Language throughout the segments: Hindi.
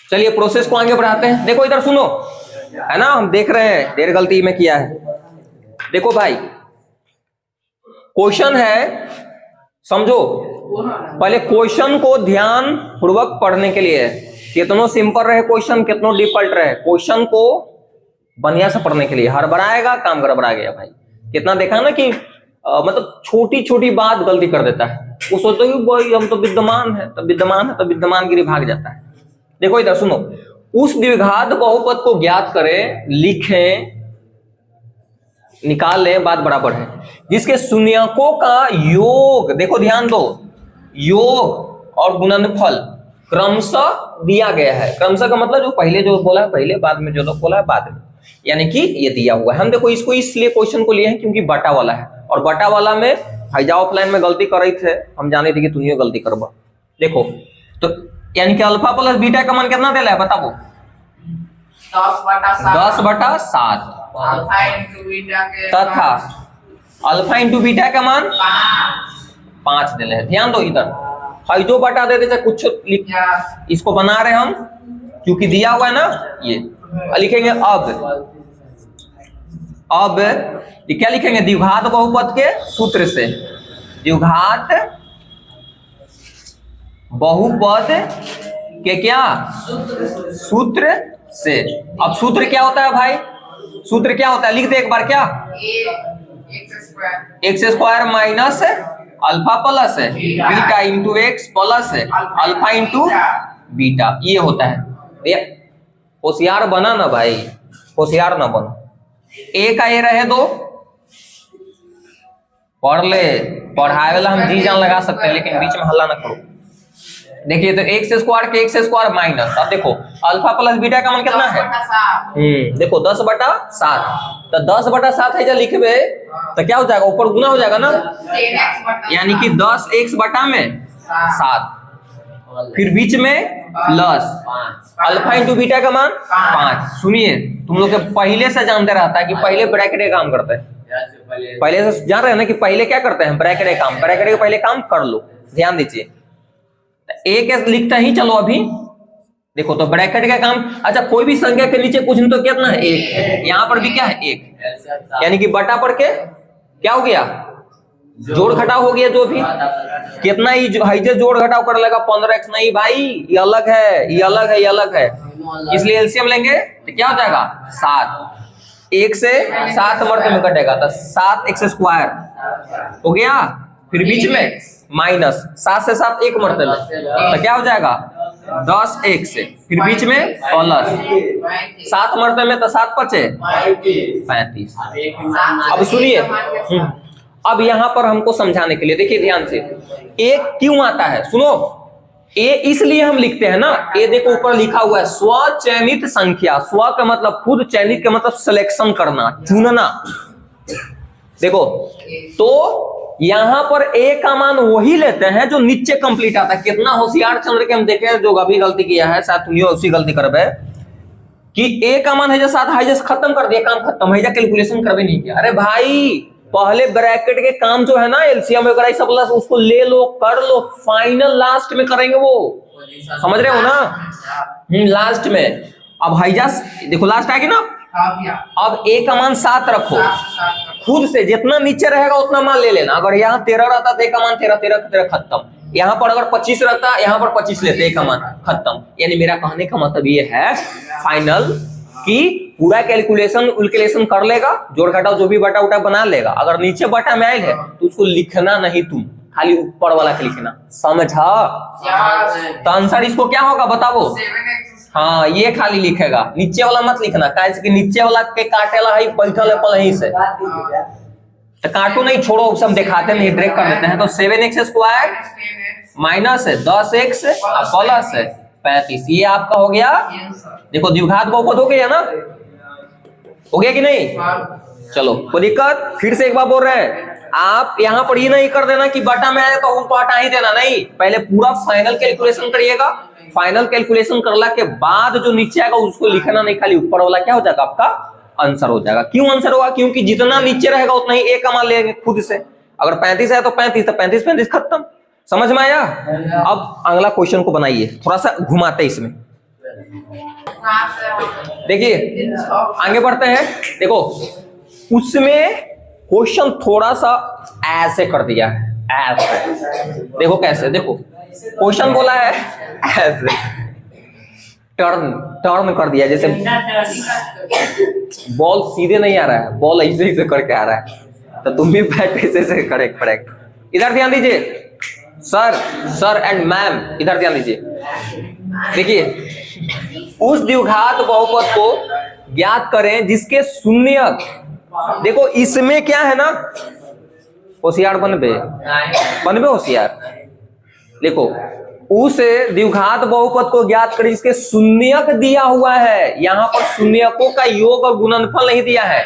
चलिए प्रोसेस को आगे बढ़ाते हैं। देखो इधर सुनो, है ना, हम देख रहे हैं ढेर गलती में किया है। देखो भाई क्वेश्चन है, समझो पहले क्वेश्चन को ध्यान पूर्वक पढ़ने के लिए, कितनों सिंपल रहे क्वेश्चन, कितनों डिफिकल्ट रहे, क्वेश्चन को बढ़िया से पढ़ने के लिए। हड़बड़ाएगा काम गड़बड़ा गया भाई। कितना देखा ना कि मतलब छोटी छोटी बात गलती कर देता है, वो सोचते हैं भाई हम तो विद्यमान है, तो विद्यमान है, तो विद्यमानगिरी भाग जाता है। देखो इधर सुनो, उस द्विघात बहुपद को ज्ञात करें, लिखें, निकाल लें, बात बराबर है जिसके शून्यकों का योग, देखो ध्यान दो, योग और गुणनफल क्रमशः दिया गया है। क्रमशः का मतलब जो पहले जो बोला है पहले, बाद में जो बोला है बाद में, यानी कि ये दिया हुआ है। हम देखो इसको इसलिए क्वेश्चन को लिए हैं क्योंकि बटा वाला है, और बटा वाला में भाईजा ऑफलाइन में गलती कर रही थे, हम जाने थे कि तुम गलती करबा। देखो तो यानी कि अल्फा प्लस बीटा का मान कितना दे रहा है बताओ? 10/7 तथा अल्फा इंटू बीटा का मान 5 दे रहे हैं। ध्यान दो इधर, जो बटा दे देते कुछ लिख, इसको बना रहे हम क्योंकि दिया हुआ है ना, ये लिखेंगे। अब ये क्या लिखेंगे? द्विघात बहुपद के सूत्र से, द्विघात बहुपद के क्या सूत्र से। अब सूत्र क्या होता है भाई? सूत्र क्या होता है लिख दे एक बार, क्या? X square minus alpha plus beta into x plus alpha into beta, ये होता है। होशियार बना ना भाई, होशियार ना बनो। ए का ए रहे दो, पढ़ ले, पढ़ाए वाला हम जी जान लगा सकते हैं, लेकिन बीच में हल्ला ना करो। देखिए तो एक्स स्क्वायर के एक्स स्क्वायर माइनस, अब देखो अल्फा प्लस बीटा का मान कितना है? देखो 10/7, तो 10/7 है जब लिखबे तो क्या हो जाएगा? ऊपर गुना हो जाएगा ना, यानी कि 10x बटा में 7, फिर बीच में प्लस अल्फा इंटू बीटा का मान 5। सुनिए तुम लोग के पहले से जानते रहता है कि पहले ब्रैकेट का काम करते हैं, पहले से जान रहे हैं ना कि पहले क्या करते हैं? ब्रैकेट का काम, ब्रैकेट के पहले काम कर लो। ध्यान दीजिए, एक लिखता ही चलो अभी। देखो तो ब्रैकेट का काम, अच्छा कोई भी संख्या के नीचे कुछ नहीं तो कितना है? 1 है। यहाँ पर भी क्या है? 1, यानी कि बटा पर के क्या हो गया? जोड़ घटाव हो गया। जो भी कितना ही जोड़ घटाव कर लेगा 15x नहीं भाई, ये अलग है, ये अलग है, ये अलग है, इसलिए एलसीएम लेंगे तो क्या हो जाएगा? 7। 1 से 7 मर्ते में कटेगा तो 7x स्क्वायर हो गया, फिर बीच में माइनस 7 से 7 एक मर्ते में तो क्या हो जाएगा? 10x, फिर बीच में प्लस 7 मर्ते में तो 7 पचे 35। अब सुनिए, अब यहां पर हमको समझाने के लिए देखिए ध्यान से, ए क्यों आता है सुनो। ए इसलिए हम लिखते हैं ना, ए देखो ऊपर लिखा हुआ है स्वचयनित संख्या। स्व का मतलब खुद, चयनित का मतलब सिलेक्शन करना, चुनना। देखो तो यहां पर ए का मान वही लेते हैं जो नीचे कंप्लीट आता है। कितना होशियार चंद्र के हम देखे जो अभी गलती किया है, शायद तुम उसी गलती करबे कि ए का मान है जो 7 है, जैसे खत्म कर दिया, काम खत्म है, कैलकुलेशन करबे नहीं किया। अरे भाई पहले ब्रैकेट के काम जो है ना एलसीएम वगैरह सब प्लस उसको ले लो, कर लो, फाइनल लास्ट में करेंगे वो, समझ रहे हो ना? लास्ट में। अब हाइजा देखो लास्ट आएगी ना, अब ए का मान 7 रखो, खुद से जितना नीचे रहेगा उतना मान ले लेना। अगर यहाँ 13 रहता तो ए का मान 13 खत्म। यहाँ पर अगर 25 रहता, यहाँ पर 25 लेते, ए का मान खत्म। यानी मेरा कहने का मतलब ये है फाइनल कि पूरा कैलकुलेशन कर लेगा, जोड़ घटाव जो भी बटा उटा बना लेगा। अगर नीचे बटा में आयल है तो उसको लिखना नहीं, तुम खाली ऊपर वाला के लिखना, समझा? तो आंसर इसको क्या होगा बताओ? हाँ ये खाली लिखेगा, नीचे वाला मत लिखना, कि नीचे वाला के काटेला है बैठल है पलही से, तो काटो नहीं, छोड़ो, सब दिखाते नहीं, ड्रैग कर देते हैं। तो 7x square minus 10x plus 35, ये आपका हो गया। देखो द्विघात बहुपद हो गया ना, हो गया कि नहीं? चलो कोई दिक्कत? फिर से एक बार बोल रहे हैं, आप यहाँ पर ये नहीं कर देना कि बटा में आए तो उनको हटा ही देना, नहीं, पहले पूरा फाइनल कैलकुलेशन करिएगा। फाइनल कैलकुलेशन करला के बाद जो नीचे आएगा उसको लिखना नहीं, खाली ऊपर वाला क्या हो जाएगा? आपका आंसर हो जाएगा। क्यों आंसर होगा? क्योंकि जितना नीचे रहेगा उतना ही ए का मान लेंगे खुद से। अगर 35 है तो 35, तो 35 खत्म। समझ में आया? अब अगला क्वेश्चन को बनाइए, थोड़ा सा घुमाते इसमें। देखिए आगे बढ़ते हैं। देखो उसमें क्वेश्चन थोड़ा सा ऐसे कर दिया है, ऐसे देखो कैसे, देखो क्वेश्चन बोला है ऐसे टर्न टर्न कर दिया, जैसे बॉल सीधे नहीं आ रहा है, बॉल ऐसे ऐसे करके आ रहा है, तो तुम भी बैट ऐसे करेक्ट करेक्ट। इधर ध्यान दीजिए सर एंड मैम, इधर ध्यान दीजिए। देखिए उस द्विघात बहुपद को ज्ञात करें जिसके शून्यक, देखो इसमें क्या है ना, होशियार बनबे होशियार। देखो उस द्विघात बहुपद को ज्ञात करें जिसके शून्यक दिया हुआ है, यहां पर शून्यकों का योग और गुणनफल नहीं दिया है।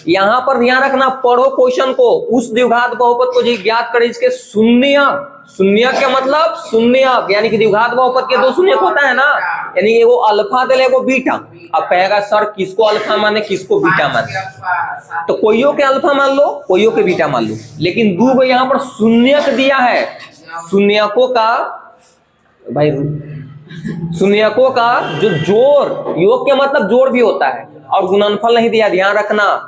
यहां पर ध्यान रखना, पढ़ो क्वेश्चन को। उस द्विघात बहुपद को ज्ञात करें जिसके शून्यक, शून्यक का मतलब शून्यक यानी कि द्विघात बहुपद के दो शून्यक होता है ना, यानी एगो अल्फा दे एगो बीटा। अब कहेगा सर किसको अल्फा माने किसको बीटा माने, तो कोइयो के अल्फा मान लो कोइयो के बीटा मान लो, लेकिन दो गो यहाँ पर शून्यक दिया है। शून्यकों का भाई, शून्यकों का जो जोड़, योग के मतलब जोड़ भी होता है, और गुणनफल नहीं दिया, ध्यान रखना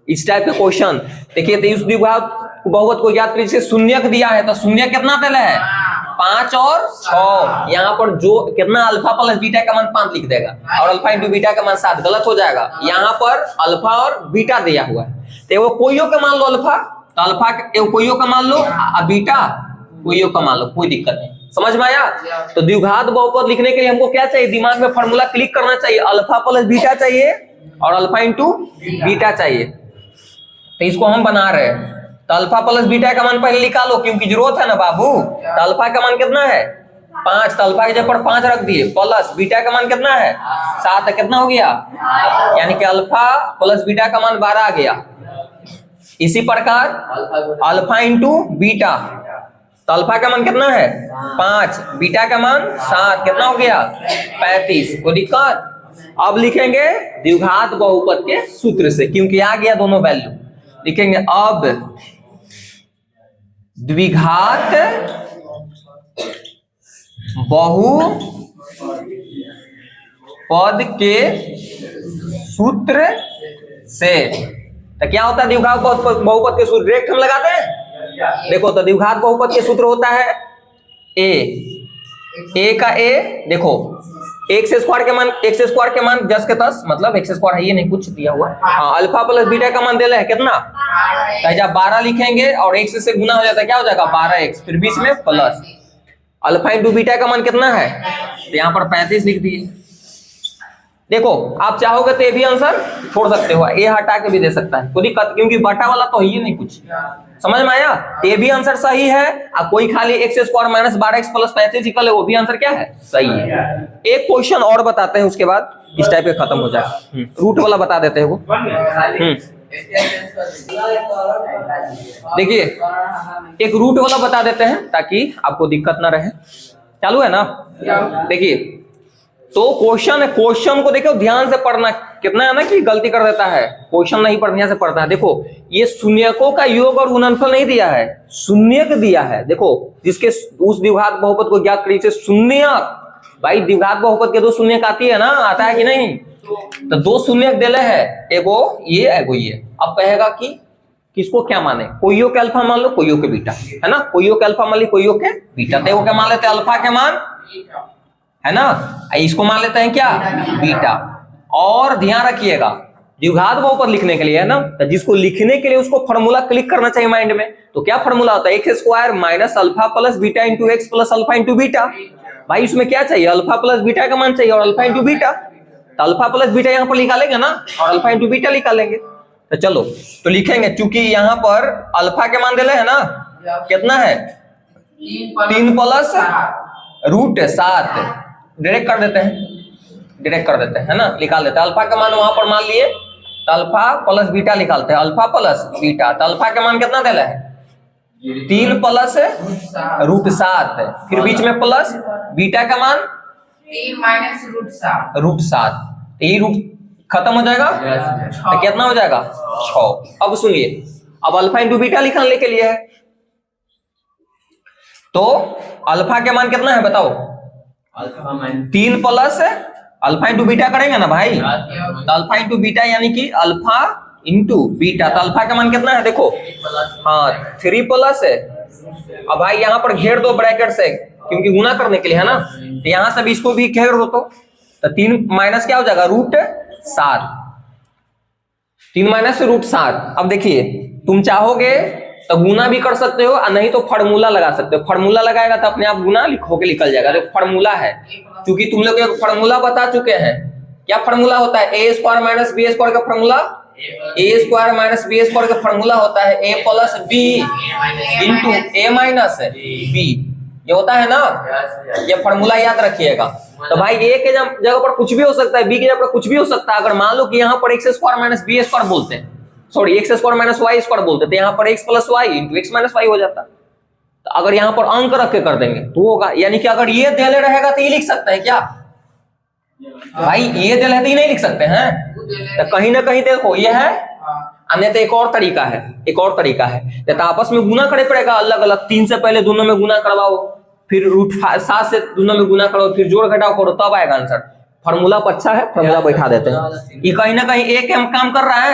इस टाइप के क्वेश्चन। देखिए तो इस द्विघात बहुपद को ज्ञात करिए, शून्यक दिया है, तो शून्य कितना दिया है 5 और 6। यहाँ पर जो कितना अल्फा प्लस बीटा का मान 5 लिख देगा, और अल्फा इंटू बीटा का मान 7, गलत हो जाएगा। यहाँ पर अल्फा और बीटा दिया हुआ है, तो वो कोइयो का मान लो अल्फा, तो अल्फा कोइयो का मान लो, बीटा कोइयो का मान लो, कोई दिक्कत नहीं। समझ में आया? तो द्विघात बहुपद लिखने के लिए हमको क्या चाहिए, दिमाग में फॉर्मूला क्लिक करना चाहिए, अल्फा प्लस बीटा चाहिए और अल्फा इंटू बीटा चाहिए। तो इसको हम बना रहे हैं, तो अल्फा प्लस बीटा का मान पहले निकालो, क्योंकि जरूरत है ना बाबू। तो अल्फा का मान कितना है 5, तो अल्फा की जगह पर 5 रख दिए, प्लस बीटा का मान कितना है 7, कितना हो गया, यानी कि अल्फा प्लस बीटा का मान 12 आ गया। इसी प्रकार अल्फा इंटू बीटा, तो अल्फा का मान कितना है 5, बीटा का मान 7, कितना हो गया 35। कोई दिक्कत? अब लिखेंगे द्विघात बहुपद के सूत्र से, क्योंकि आ गया दोनों वैल्यू। लिखेंगे अब द्विघात बहुपद के सूत्र से, तो क्या होता है द्विघात बहुपद के सूत्र, डायरेक्ट हम लगाते हैं। देखो तो द्विघात बहुपद के सूत्र होता है ए का ए, देखो एक्स स्क्वायर के मान 10 के 10, मतलब एक्स स्क्वायर है ये नहीं कुछ दिया हुआ। हाँ, अल्फा प्लस बीटा का मान दिया है कितना, तो जब 12 लिखेंगे और एक्स से गुना हो जाता है, क्या हो जाएगा 12x, फिर बीच में प्लस। अल्फा इंटू बीटा का मान कितना है, तो यहाँ पर 35 लिख दिए। देखो आप चाहोगे तो ये भी आंसर छोड़ सकते हो, ये हटा के भी दे सकता है, कोई दिक्कत, क्योंकि बटा वाला तो ही नहीं कुछ। समझ में आया? ये भी आंसर सही है। कोई खाली x square minus 12x plus 35 equal है, वो भी आंसर क्या है सही है। एक क्वेश्चन और बताते हैं, उसके बाद इस टाइप के खत्म हो जाए। रूट वाला बता देते हैं वो। देखिए एक रूट वाला बता देते हैं ताकि आपको दिक्कत ना रहे। चालू है ना? देखिए तो क्वेश्चन को देखो ध्यान से पढ़ना, कितना है ना कि गलती कर देता है, क्वेश्चन नहीं पढ़ने से पढ़ता है। देखो ये शून्यकों का योग और गुणनफल नहीं दिया है, शून्यक दिया है। देखो जिसके उस द्विघात बहुपद को ज्ञात करिए शून्यक, भाई द्विघात बहुपद के दो शून्यक आती है ना, आता है कि नहीं, तो दो शून्यक दिले है, एगो ये। अब कहेगा कि किसको क्या माने, कोइयो के अल्फा मान लो कोइयो के बीटा, है ना, कोइयो के अल्फा मान ली कोइयो के बीटा, तो क्या मान लेते हैं अल्फा के मान, है ना, इसको मान लेते हैं क्या बीटा। और ध्यान रखिएगा द्विघात बहुपद लिखने के लिए, है ना, तो जिसको लिखने के लिए उसको फॉर्मूला क्लिक करना चाहिए माइंड में। तो क्या फॉर्मूला होता है, x square minus alpha plus beta into x plus alpha into beta. भाई इसमें क्या चाहिए, अल्फा प्लस बीटा का मान चाहिए और अल्फा इंटू बीटा, तो अल्फा प्लस बीटा यहाँ पर निकालेंगे ना और अल्फा इंटू बीटा निकालेंगे। तो चलो तो लिखेंगे, चूंकि यहाँ पर अल्फा के मान दिले है ना, कितना है 3 प्लस रूट 7, डायरेक्ट कर देते हैं, है ना, निकाल देते हैं। अल्फा का मान वहां पर मान लिए, तो अल्फा प्लस बीटा निकालते हैं, अल्फा प्लस बीटा, तो अल्फा का मान कितना दिला है 3 प्लस रूट 7, फिर बीच में प्लस, बीटा का मान 3 माइनस रूट 7, ये रूट खत्म हो जाएगा, तो कितना हो जाएगा 6। अब सुनिए, अब अल्फा इंटू बीटा लिखने के लिए है, तो अल्फा के मान कितना है बताओ, 3 प्लस अल्फा इंटू बीटा करेंगे ना भाई, तो अल्फा इंटू बीटा यानी कि अल्फा इंटू बीटा। तो अल्फा का मान कितना है देखो, हाँ 3 प्लस है। अब भाई यहाँ पर घेर दो ब्रैकेट से, क्योंकि गुना करने के लिए है ना, तो यहाँ से भी इसको भी घेर दो। तो 3 माइनस क्या हो जाएगा, √7। 3 माइनस √7। अब देखिए तुम चाहोगे तो गुना भी कर सकते हो और नहीं तो फार्मूला लगा सकते हो। फार्मूला लगाएगा तो अपने आप गुना होके निकल जाएगा। जो फार्मूला है, क्योंकि तुम लोग एक फार्मूला बता चुके हैं। क्या फार्मूला होता है, a square minus B square का formula, a square minus B square का फार्मूला होता है a plus B into a minus B. ये होता है ना, ये फार्मूला याद रखिएगा। तो भाई a के जगह पर कुछ भी हो सकता है, b की जगह पर कुछ भी हो सकता है। अगर मान लो कि यहाँ पर x square minus B square बोलते हैं, sorry x square minus y square बोलते थे, यहाँ पर x plus y into x minus y हो जाता। तो अगर यहाँ पर अंक रख के कर देंगे तो होगा, यानी कि अगर ये देले रहेगा तो ये लिख सकते हैं क्या भाई, ये देले है तो ये नहीं लिख सकते हैं। तो कहीं ना कहीं देखो ये है, अन्य तो एक और तरीका है, एक और तरीका है। तो आपस में गुना करे पड़ेगा अलग अलग। 3 से पहले दोनों में गुना करवाओ, फिर √7 से दोनों में गुना करो, फिर जोड़ घटाओ करो, तब आएगा आंसर। फार्मूला अच्छा है, फार्मूला बैठा देते हैं। ये कहीं ना कहीं एक काम कर रहा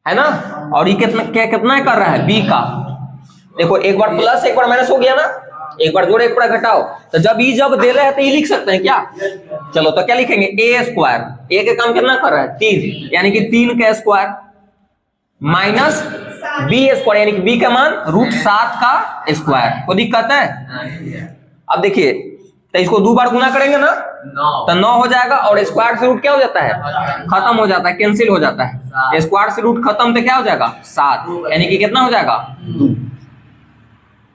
है ना, और ये कितना कर रहा है, बी का। देखो एक बार प्लस एक बार माइनस हो गया ना, एक बार जोड़े एक बार घटाओ। तो जब दे रहे हैं तो ये लिख सकते हैं क्या। चलो तो क्या लिखेंगे, a स्क्वायर, a के काम कितना कर रहा है 3, यानी कि 3 का स्क्वायर माइनस b स्क्वायर, यानी कि b का मान √7 का स्क्वायर। कोई दिक्कत है। अब देखिए तो इसको 2 बार गुना करेंगे ना, तो 9 हो जाएगा, और स्क्वायर से रूट क्या हो जाता है, खत्म हो जाता है, कैंसिल हो जाता है। स्क्वायर से रूट खत्म तो क्या हो जाएगा 7, यानी कि कितना हो जाएगा 2।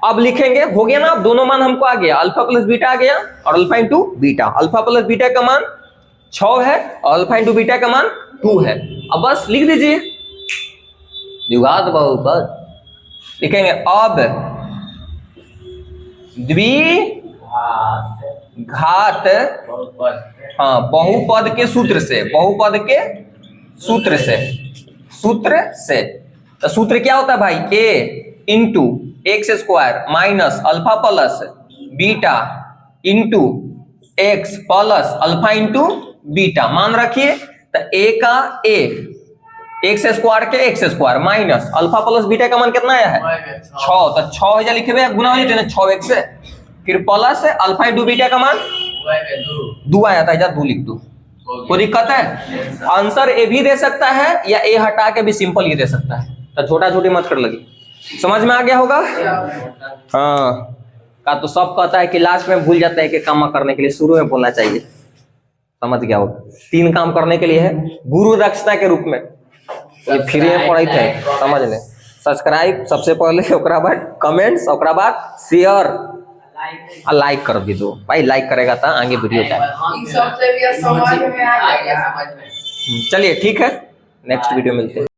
अब लिखेंगे, हो गया ना, अब दोनों मान हमको आ गया, अल्फा प्लस बीटा आ गया और alpha into beta. Alpha plus beta का मान 6 है और अल्फा इंटू बीटा का मान 2 है। अब बस लिख दीजिए, द्विघात बहुपद लिखेंगे। अब द्विघात हाँ बहुपद के सूत्र से, बहुपद के सूत्र से तो सूत्र क्या होता है भाई, a into x square minus alpha plus beta into x plus alpha into beta. मान रखिए तो a का a, एक्स स्क्वायर के x square minus alpha plus beta का मान कितना आया है 6। तो 6 हो लिखे हुए गुना हो जाते हैं 6 एक्स, फिर प्लस अल्फा इंटू बीटा का मान 2 आया था, इधर 2 लिख दो। कोई दिक्कत है। आंसर ए भी दे सकता है या ए हटा के भी सिंपल ये दे सकता है। तो छोटा छोटी मत कर लगी, समझ में आ गया होगा। हाँ का तो सब कहता है कि लास्ट में भूल जाता है कि काम करने के लिए शुरू में बोलना चाहिए। समझ गया होगा, 3 काम करने के लिए है गुरु दक्षिणा के रूप में, ये फ्री में पढ़ाई थे, समझ ले। सब्सक्राइब सबसे पहले, ओकरा बाद कमेंट्स, ओकरा बाद शेयर और लाइक कर भी दो भाई। लाइक करेगा तो आगे वीडियो जाएगा। चलिए ठीक है, नेक्स्ट वीडियो मिलते हैं।